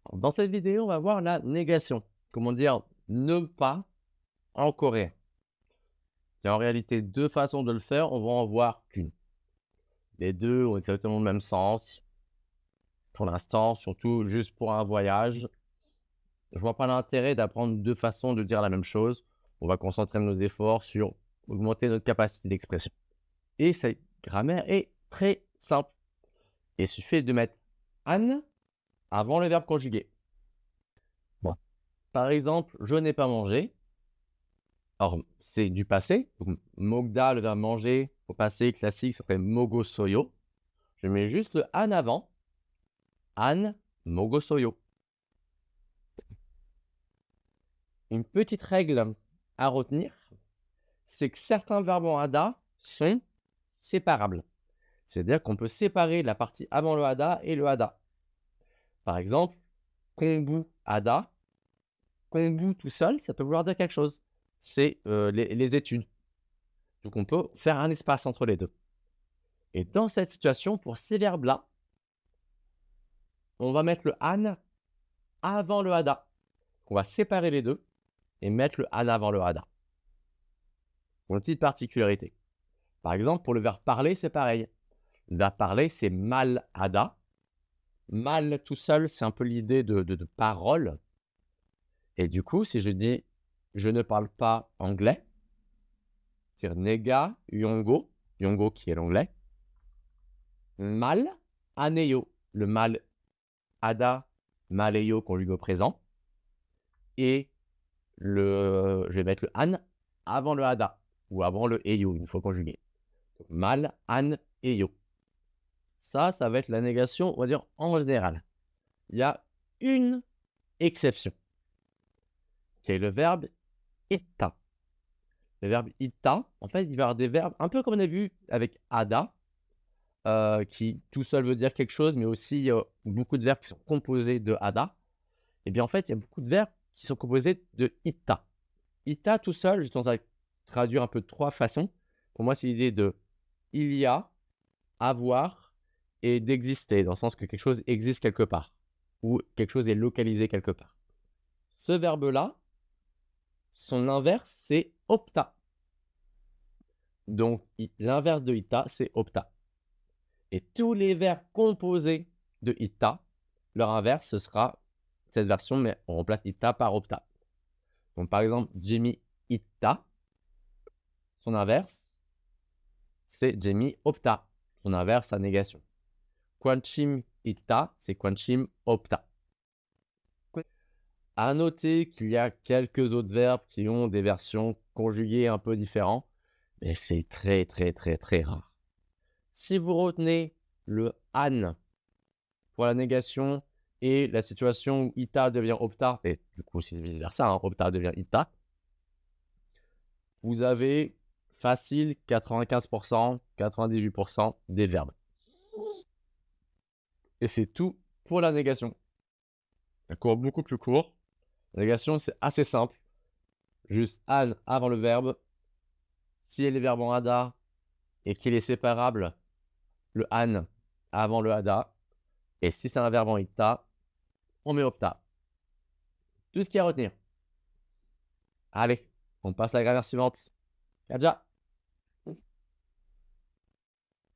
Alors, dans cette vidéo, on va voir la négation. Comment dire ne pas en coréen. Il y a en réalité deux façons de le faire, on va en voir qu'une. Les deux ont exactement le même sens. Pour l'instant, surtout juste pour un voyage, je vois pas l'intérêt d'apprendre deux façons de dire la même chose. On va concentrer nos efforts sur augmenter notre capacité d'expression. Et cette grammaire est très simple. Il suffit de mettre an avant le verbe conjugué. Bon. Par exemple, je n'ai pas mangé. Alors, c'est du passé. Donc, mogda, le verbe manger, au passé classique, ça serait mogosoyo. Je mets juste le an avant. An mogosoyo. Une petite règle à retenir, c'est que certains verbes en hada sont séparables. C'est-à-dire qu'on peut séparer la partie avant le hada et le hada. Par exemple, kombu hada. Kombu tout seul, ça peut vouloir dire quelque chose. C'est les études. Donc, on peut faire un espace entre les deux. Et dans cette situation, pour ces verbes-là, on va mettre le an avant le hada. On va séparer les deux et mettre le an avant le hada. Pour une petite particularité. Par exemple, pour le verbe parler, c'est pareil. Le verbe parler, c'est mal hada. Mal tout seul, c'est un peu l'idée de parole. Et du coup, si je dis je ne parle pas anglais, c'est nega yongo, yongo qui est l'anglais. Mal aneyo, le mal hada, maleyo conjugué au présent. Et je vais mettre le an avant le hada ou avant le eyo, une fois conjugué. Donc, mal, an, eyo. Ça va être la négation, on va dire en général. Il y a une exception, qui est le verbe itta. Le verbe itta, en fait, il va y avoir des verbes, un peu comme on a vu avec ada, qui tout seul veut dire quelque chose, mais aussi beaucoup de verbes qui sont composés de ada. Et bien, en fait, il y a beaucoup de verbes qui sont composés de itta. Itta tout seul, je tendance à traduire un peu de trois façons. Pour moi, c'est l'idée de il y a, avoir et d'exister, dans le sens que quelque chose existe quelque part ou quelque chose est localisé quelque part. Ce verbe-là, son inverse, c'est opta. Donc, l'inverse de ita, c'est opta. Et tous les verbes composés de ita, leur inverse, ce sera cette version, mais on remplace ita par opta. Donc, par exemple, Jimmy ita, son inverse, c'est Jimmy opta. Son inverse, sa négation. Kwanchim ita, c'est Kwanchim opta. À noter qu'il y a quelques autres verbes qui ont des versions conjuguées un peu différentes, mais c'est très, très, très, très rare. Si vous retenez le an pour la négation et la situation où ita devient opta, et du coup, c'est vice-versa, hein, opta devient ita, vous avez facile 95%, 98% des verbes. Et c'est tout pour la négation. Un cours beaucoup plus court. La négation, c'est assez simple. Juste an avant le verbe. Si elle est verbe en hada et qu'il est séparable, le an avant le hada. Et si c'est un verbe en ita, on met opta. Tout ce qu'il y a à retenir. Allez, on passe à la grammaire suivante. Kadja.